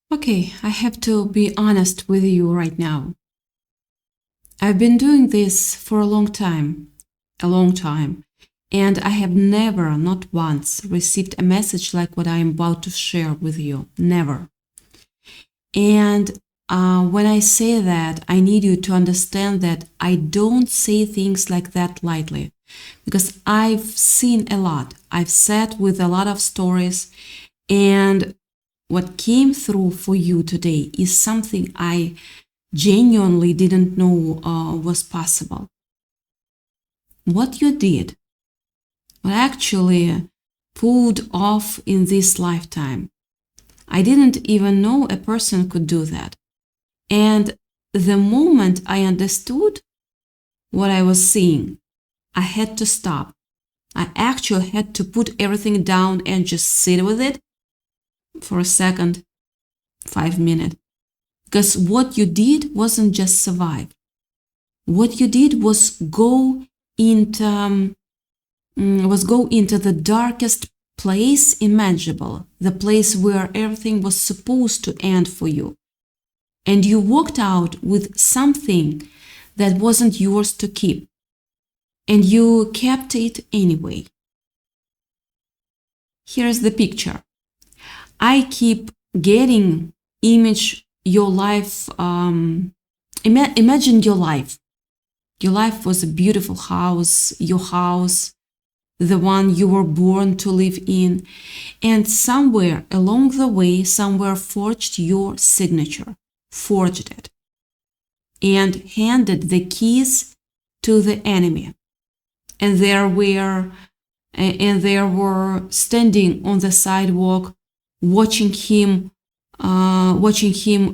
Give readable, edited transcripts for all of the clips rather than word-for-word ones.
Okay, I have to be honest with you right now. I've been doing this for a long time, and I have never, not once, received a message like what I am about to share with you. Never. And when I say that, I need you to understand that I don't say things like that lightly because I've seen a lot. I've sat with a lot of stories, and what came through for you today is something I genuinely didn't know was possible. What you did, what actually pulled off in this lifetime, I didn't even know a person could do that. And the moment I understood what I was seeing, I had to stop. I actually had to put everything down and just sit with it for a second, 5 minutes. Because what you did wasn't just survive. What you did was go into the darkest place imaginable, the place where everything was supposed to end for you. And you walked out with something that wasn't yours to keep. And you kept it anyway. Here's the picture. I keep getting image your life. Imagine your life. Your life was a beautiful house, your house, the one you were born to live in, and somewhere along the way, somewhere forged your signature, forged it, and handed the keys to the enemy. And there were standing on the sidewalk, watching him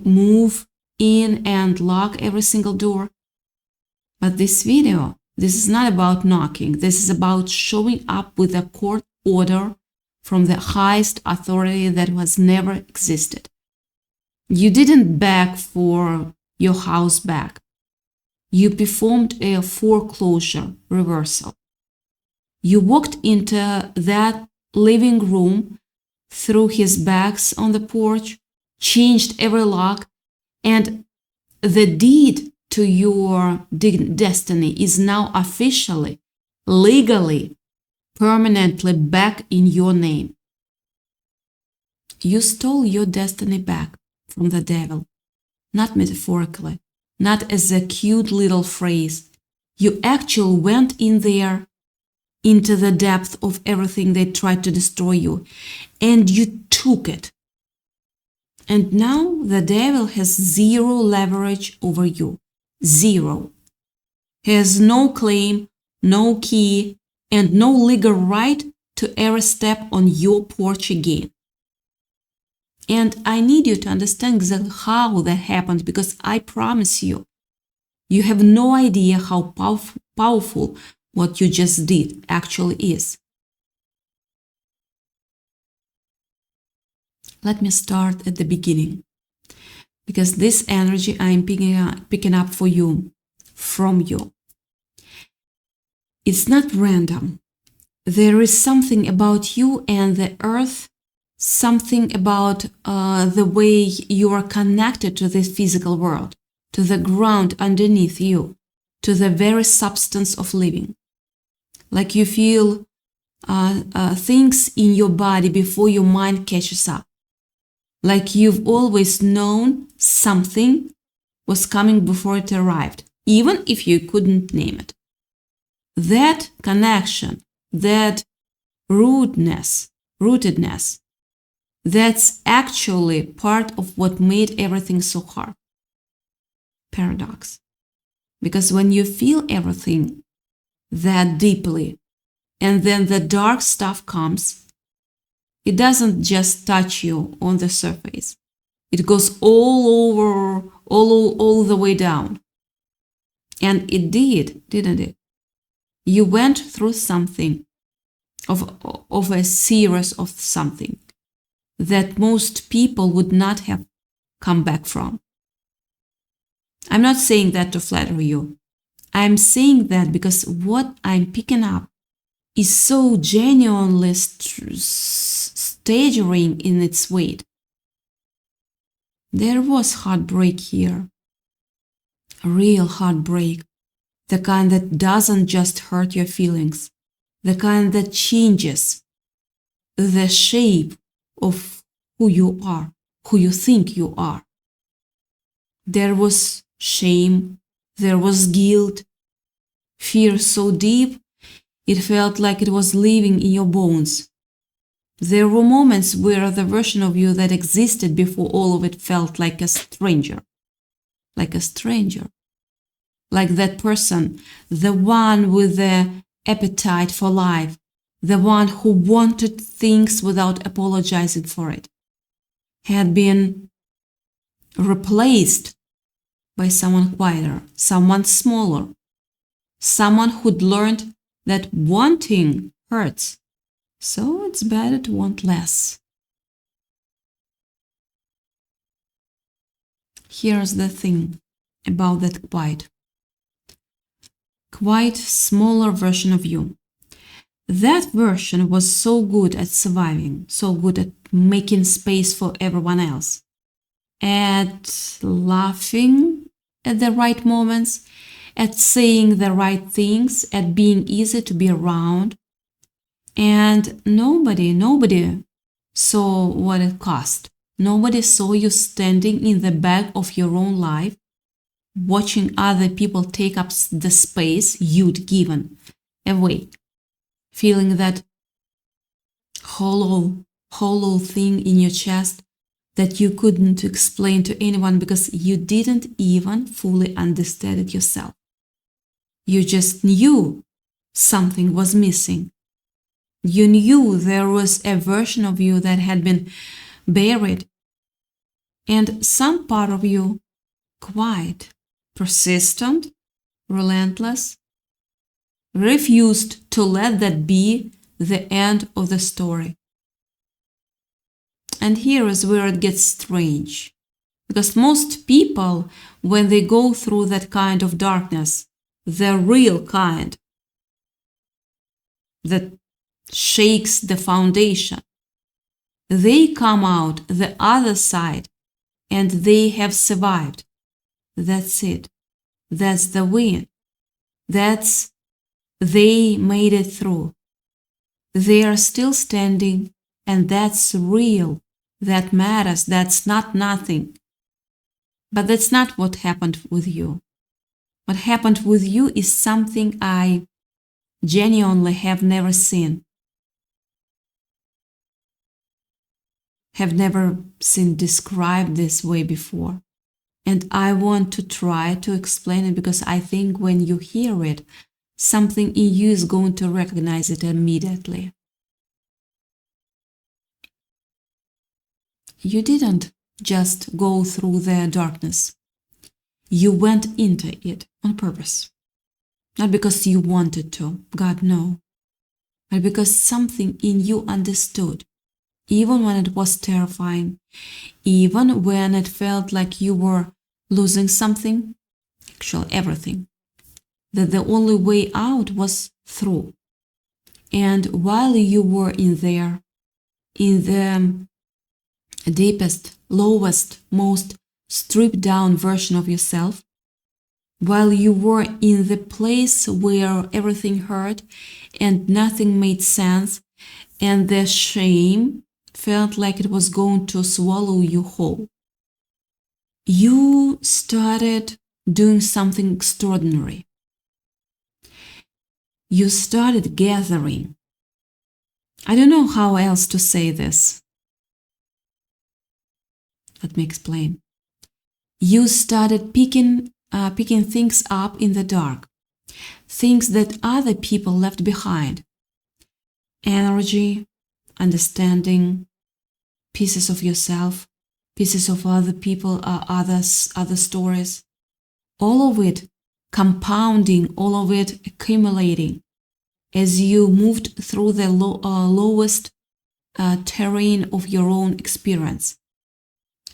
move in and lock every single door. But this video, this is not about knocking. This is about showing up with a court order from the highest authority that has never existed. You didn't beg for your house back. You performed a foreclosure reversal. You walked into that living room, threw his bags on the porch, changed every lock, and the deed to your destiny is now officially, legally, permanently back in your name. You stole your destiny back from the devil, not metaphorically, not as a cute little phrase. You actually went in there into the depth of everything they tried to destroy you, and you took it. And now the devil has zero leverage over you. Zero. He has no claim, no key, and no legal right to ever step on your porch again. And I need you to understand exactly how that happened, because I promise you, you have no idea how powerful what you just did actually is. Let me start at the beginning, because this energy I'm picking up for you, from you. It's not random. There is something about you and the earth, something about the way you are connected to this physical world, to the ground underneath you, to the very substance of living. Like you feel things in your body before your mind catches up. Like you've always known something was coming before it arrived, even if you couldn't name it. That connection, that rootedness, that's actually part of what made everything so hard. Paradox. Because when you feel everything that deeply, and then the dark stuff comes, it doesn't just touch you on the surface. It goes all over, all the way down. And it did, didn't it? You went through something of a series of something that most people would not have come back from. I'm not saying that to flatter you. I'm saying that because what I'm picking up is so genuinely staggering in its weight. There was heartbreak here. Real heartbreak. The kind that doesn't just hurt your feelings. The kind that changes the shape of who you are, who you think you are. There was shame. There was guilt. Fear so deep, it felt like it was living in your bones. There were moments where the version of you that existed before all of it felt like a stranger. Like a stranger. Like that person, the one with the appetite for life, the one who wanted things without apologizing for it, had been replaced by someone quieter, someone smaller, someone who'd learned that wanting hurts, so it's better to want less. Here's the thing about that quite smaller version of you. That version was so good at surviving, so good at making space for everyone else, at laughing at the right moments, at saying the right things, at being easy to be around. And nobody saw what it cost. Nobody saw you standing in the back of your own life, watching other people take up the space you'd given away, feeling that hollow thing in your chest that you couldn't explain to anyone because you didn't even fully understand it yourself. You just knew something was missing. You knew there was a version of you that had been buried, and some part of you, quiet, persistent, relentless, refused to let that be the end of the story. And here is where it gets strange, because most people, when they go through that kind of darkness, the real kind that shakes the foundation, they come out the other side and they have survived. That's it. That's the win. They made it through. They are still standing, and that's real. That matters. That's not nothing. But that's not what happened with you. What happened with you is something I genuinely have never seen. Have never seen described this way before. And I want to try to explain it because I think when you hear it, something in you is going to recognize it immediately. You didn't just go through the darkness. You went into it on purpose. Not because you wanted to, God no, but because something in you understood, even when it was terrifying, even when it felt like you were losing something, actually everything, that the only way out was through. And while you were in there, in the deepest, lowest, most stripped down version of yourself, while you were in the place where everything hurt and nothing made sense, and the shame felt like it was going to swallow you whole, you started doing something extraordinary. You started gathering. I don't know how else to say this. Let me explain. You started picking things up in the dark, things that other people left behind. Energy, understanding, pieces of yourself, pieces of other people, other stories, all of it compounding, all of it accumulating as you moved through the lowest terrain of your own experience.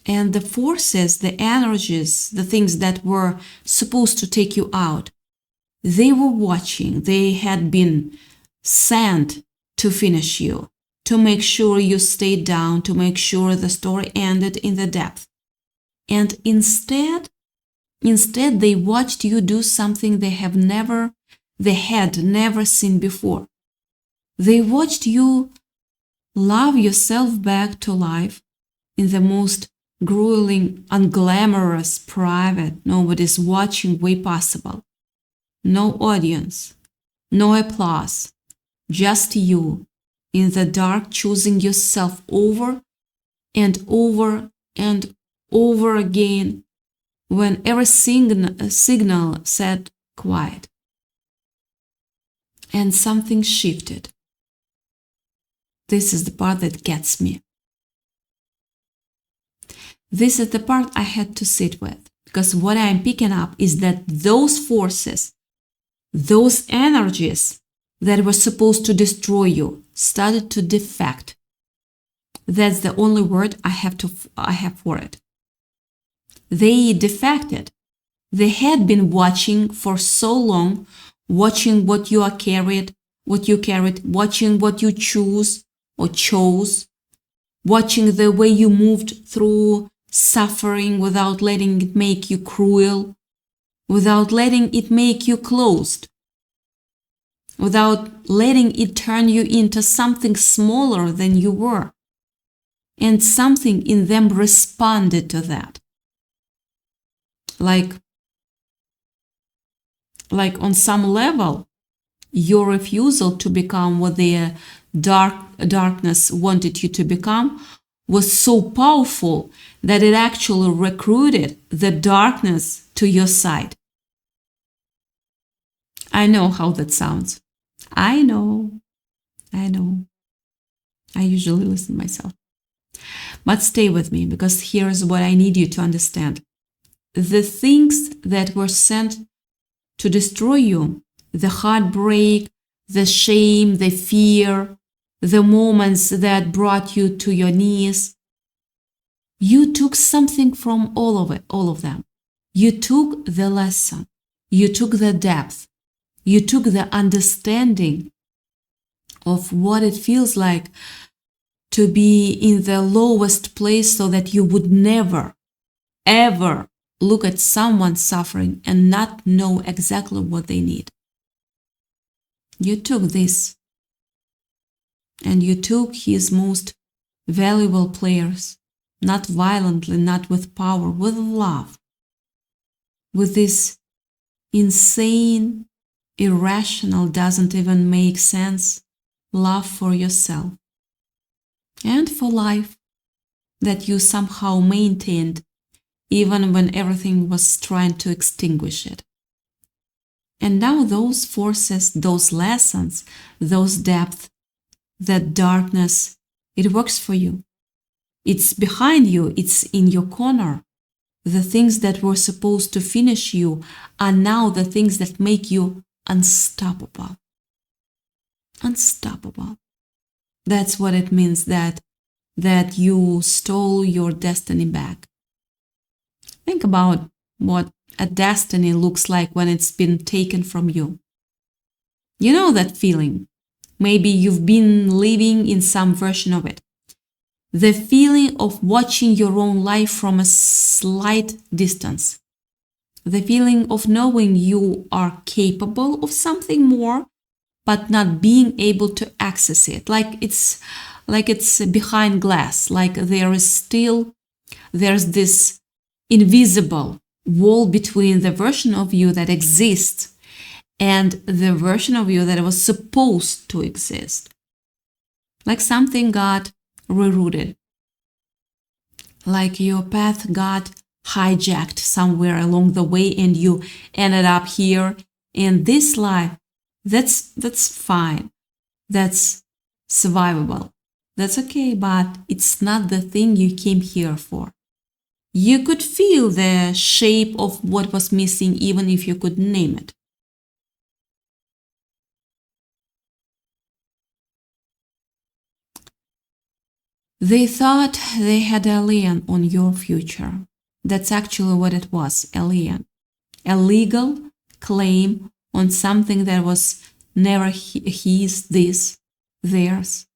And the forces, the energies, the things that were supposed to take you out, they were watching. They had been sent to finish you, to make sure you stayed down, to make sure the story ended in the depth. And instead they watched you do something they had never seen before. They watched you love yourself back to life in the most grueling, unglamorous, private, nobody's watching way possible. No audience, no applause, just you in the dark choosing yourself over and over and over again when every signal said quiet. And something shifted. This is the part that gets me. This is the part I had to sit with, because what I'm picking up is that those forces, those energies that were supposed to destroy you started to defect. That's the only word I have for it. They defected. They had been watching for so long, watching what you carried, watching what you chose, watching the way you moved through suffering without letting it make you cruel, without letting it make you closed, without letting it turn you into something smaller than you were. And something in them responded to that. Like on some level, your refusal to become what the darkness wanted you to become was so powerful that it actually recruited the darkness to your side. I know how that sounds. I know. I usually listen myself. But stay with me, because here's what I need you to understand. The things that were sent to destroy you, the heartbreak, the shame, the fear, the moments that brought you to your knees, you took something from all of them. You took the lesson. You took the depth. You took the understanding of what it feels like to be in the lowest place, so that you would never, ever look at someone suffering and not know exactly what they need. You took this, and you took his most valuable players, not violently, not with power, with love, with this insane, irrational, doesn't even make sense love for yourself and for life that you somehow maintained even when everything was trying to extinguish it. And now those forces, those lessons, those depth, that darkness, it works for you. It's behind you, it's in your corner. The things that were supposed to finish you are now the things that make you unstoppable. Unstoppable. That's what it means that you stole your destiny back. Think about what a destiny looks like when it's been taken from you. You know that feeling. Maybe you've been living in some version of it. The feeling of watching your own life from a slight distance. The feeling of knowing you are capable of something more, but not being able to access it. Like it's behind glass. Like there's this invisible wall between the version of you that exists and the version of you that was supposed to exist. Like something got rerouted. Like your path got hijacked somewhere along the way and you ended up here in this life. That's fine. That's survivable. That's okay, but it's not the thing you came here for. You could feel the shape of what was missing even if you couldn't name it. They thought they had a lien on your future. That's actually what it was, a lien. A legal claim on something that was never his, theirs.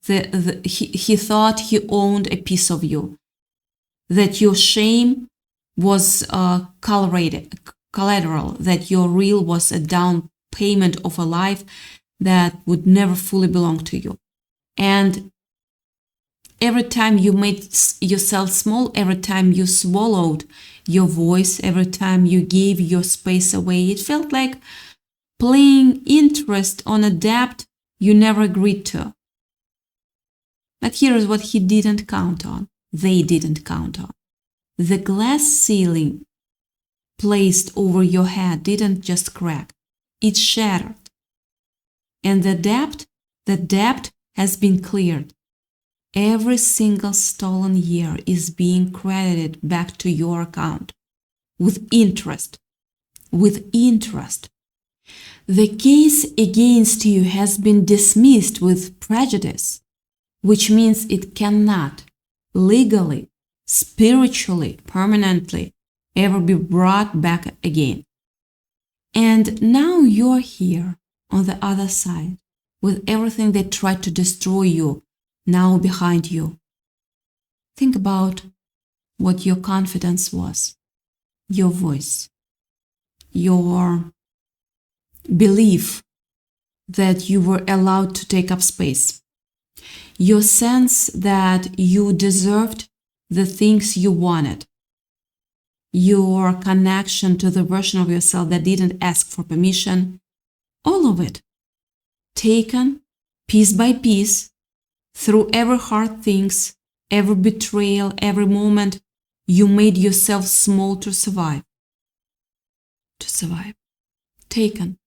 He thought he owned a piece of you. that your shame was collateral, that your real was a down payment of a life that would never fully belong to you. And every time you made yourself small, every time you swallowed your voice, every time you gave your space away, it felt like paying interest on a debt you never agreed to. But here is what he didn't count on. They didn't count on. The glass ceiling placed over your head didn't just crack, it shattered. And the debt has been cleared. Every single stolen year is being credited back to your account with interest. With interest. The case against you has been dismissed with prejudice, which means it cannot legally, spiritually, permanently ever be brought back again. And now you're here on the other side with everything that tried to destroy you now behind you. Think about what your confidence was, your voice, your belief that you were allowed to take up space, your sense that you deserved the things you wanted, your connection to the version of yourself that didn't ask for permission, all of it taken piece by piece through every hard things, every betrayal, every moment you made yourself small to survive. To survive. Taken.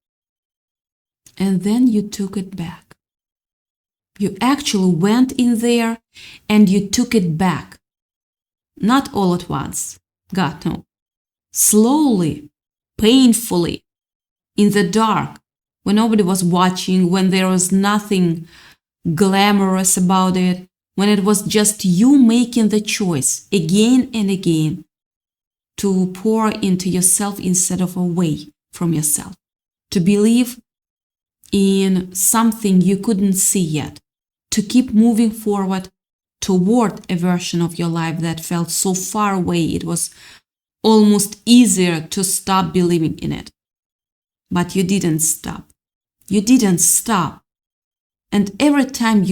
And then you took it back. You actually went in there and you took it back. Not all at once. God, no. Slowly, painfully, in the dark, when nobody was watching, when there was nothing glamorous about it, when it was just you making the choice again and again to pour into yourself instead of away from yourself, to believe in something you couldn't see yet, to keep moving forward toward a version of your life that felt so far away it was almost easier to stop believing in it. But you didn't stop. You didn't stop. And every time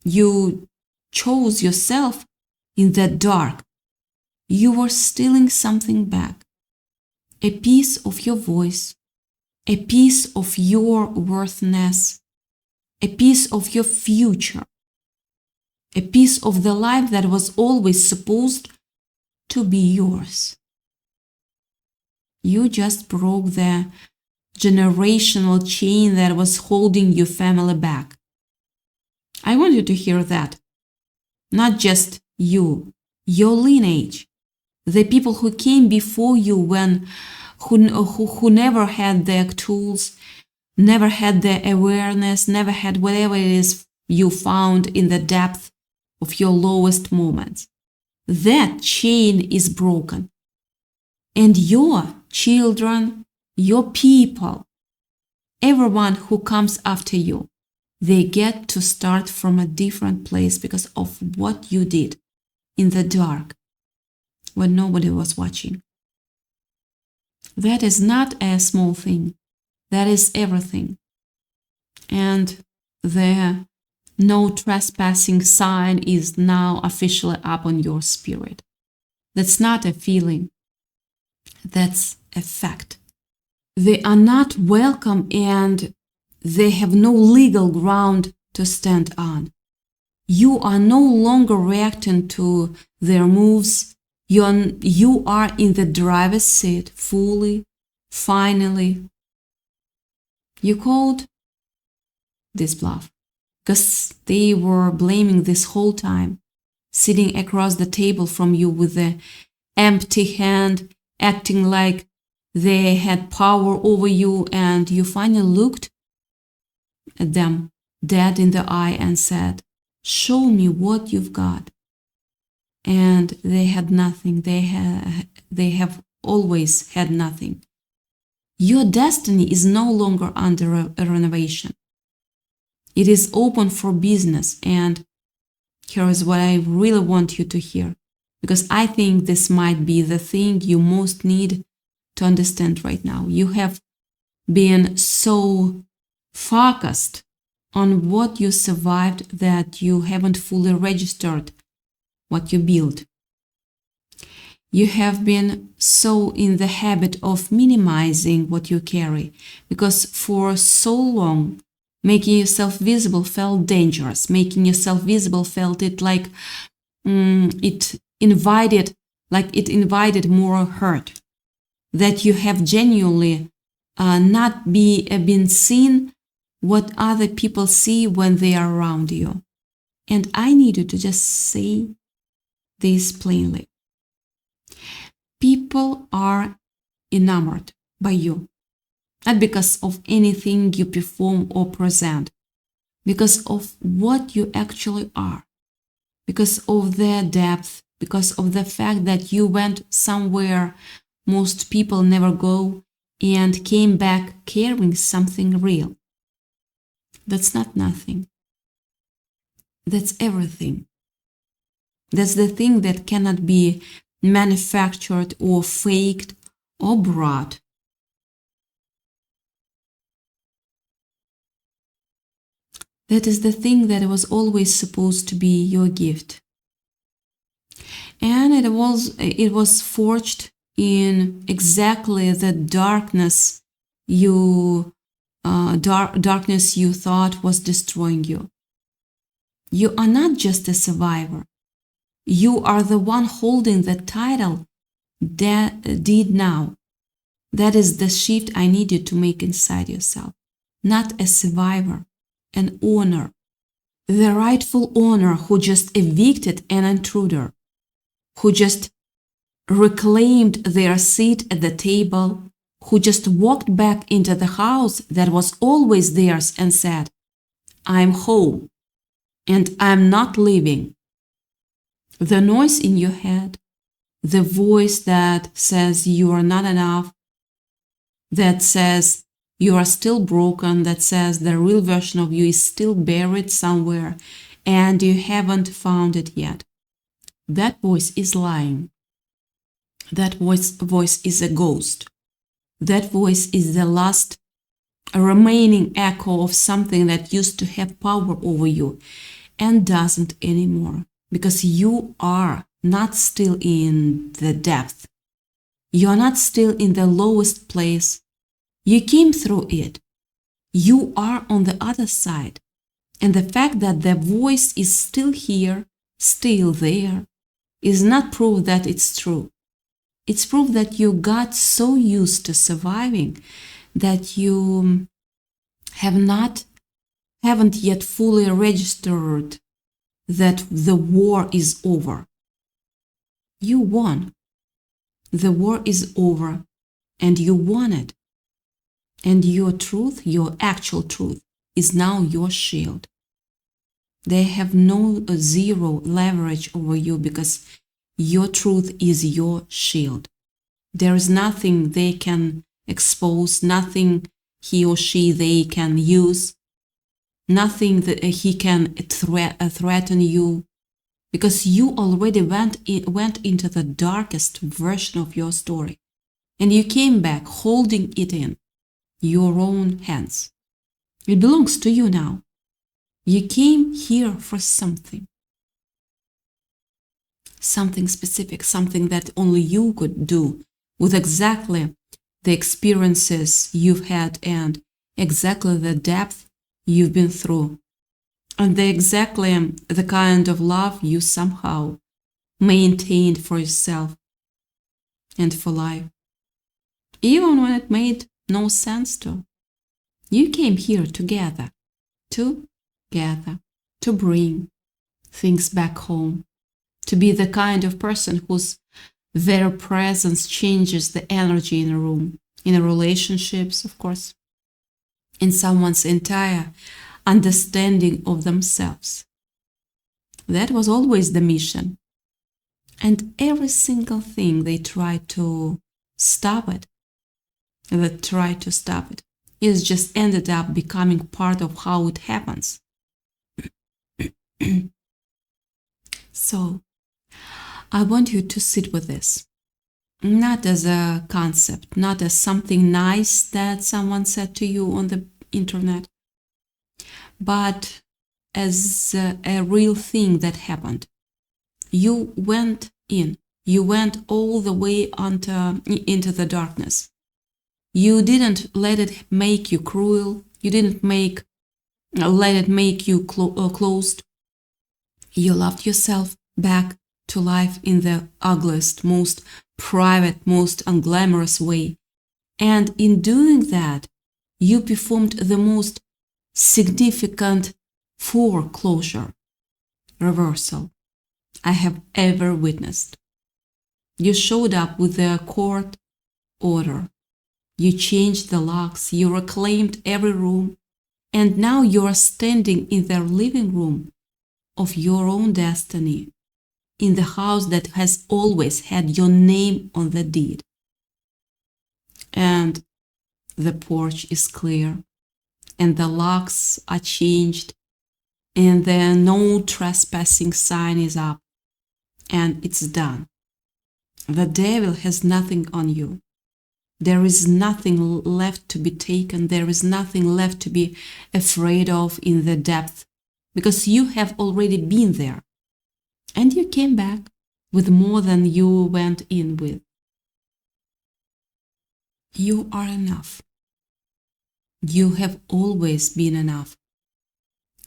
you chose yourself in that dark, you were stealing something back. A piece of your voice, a piece of your worthiness, a piece of your future, a piece of the life that was always supposed to be yours. You just broke the generational chain that was holding your family back. I want you to hear that. Not just you, your lineage, the people who came before you who never had the tools, never had the awareness, never had whatever it is you found in the depth of your lowest moments. That chain is broken. And your children, your people, everyone who comes after you, they get to start from a different place because of what you did in the dark when nobody was watching. That is not a small thing. That is everything. And the no trespassing sign is now officially up on your spirit. That's not a feeling. That's a fact. They are not welcome and they have no legal ground to stand on. You are no longer reacting to their moves. You are in the driver's seat fully, finally. You called this bluff because they were blaming this whole time, sitting across the table from you with the empty hand, acting like they had power over you, and you finally looked at them dead in the eye and said, "Show me what you've got." And they had nothing. They have always had nothing. Your destiny is no longer under a renovation. It is open for business, and here is what I really want you to hear. because I think this might be the thing you most need to understand right now. You have been so focused on what you survived that you haven't fully registered what you built. You have been so in the habit of minimizing what you carry, because for so long, making yourself visible felt dangerous. Making yourself visible felt it like it invited more hurt. That you have genuinely not been seen what other people see when they are around you. And I need you to just say this plainly. People are enamored by you, not because of anything you perform or present, because of what you actually are, because of their depth, because of the fact that you went somewhere most people never go and came back carrying something real. That's not nothing. That's everything. That's the thing that cannot be manufactured or faked or brought. That is the thing that was always supposed to be your gift. And it was forged in exactly the darkness you thought was destroying you. You are not just a survivor. You are the one holding the title that did now. That is the shift I need you to make inside yourself. Not a survivor, an owner. The rightful owner who just evicted an intruder, who just reclaimed their seat at the table, who just walked back into the house that was always theirs and said, I'm home and I'm not leaving. The noise in your head, the voice that says you are not enough, that says you are still broken, that says the real version of you is still buried somewhere and you haven't found it yet. That voice is lying. That voice is a ghost. That voice is the last remaining echo of something that used to have power over you and doesn't anymore. Because you are not still in the depth. You are not still in the lowest place. You came through it. You are on the other side. And the fact that the voice is still here, still there, is not proof that it's true. It's proof that you got so used to surviving that you haven't yet fully registered that the war is over. You won. The war is over and you won it. And your truth, your actual truth, is now your shield. They have zero leverage over you because your truth is your shield. There is nothing they can expose, nothing he or she they can use, nothing that he can threaten you, because you already went into the darkest version of your story, and you came back holding it in your own hands. It belongs to you now. You came here for something specific, something that only you could do with exactly the experiences you've had and exactly the depth you've been through, and exactly the kind of love you somehow maintained for yourself and for life, even when it made no sense to. You came here together, to bring things back home, to be the kind of person whose very presence changes the energy in a room, in relationships, of course, in someone's entire understanding of themselves. That was always the mission. And every single thing they tried to stop it, is just ended up becoming part of how it happens. So, I want you to sit with this, not as a concept, not as something nice that someone said to you on the internet, but as a real thing that happened. You went in. You went all the way into the darkness. You didn't let it make you cruel. You didn't let it make you closed. You loved yourself back to life in the ugliest, most private, most unglamorous way. And in doing that, you performed the most significant foreclosure reversal I have ever witnessed. You showed up with a court order. You changed the locks, you reclaimed every room, and now you are standing in the living room of your own destiny, in the house that has always had your name on the deed. And the porch is clear, and the locks are changed, and the no trespassing sign is up, and it's done. The devil has nothing on you. There is nothing left to be taken. There is nothing left to be afraid of in the depth, because you have already been there. And you came back with more than you went in with. You are enough. You have always been enough.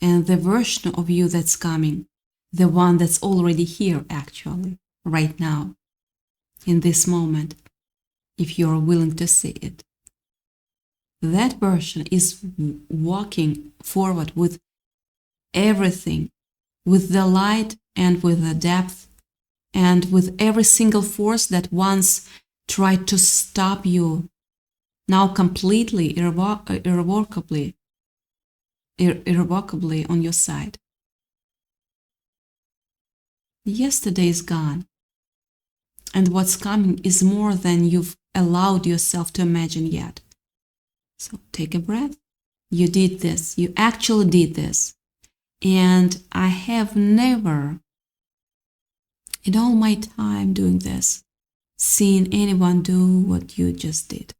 And the version of you that's coming, the one that's already here actually, right now, in this moment, if you're willing to see it, that version is walking forward with everything, with the light and with the depth and with every single force that once tried to stop you, now completely, irrevocably on your side. Yesterday is gone, and what's coming is more than you've allowed yourself to imagine yet. So take a breath. You did this. You actually did this. And I have never, in all my time doing this, seen anyone do what you just did.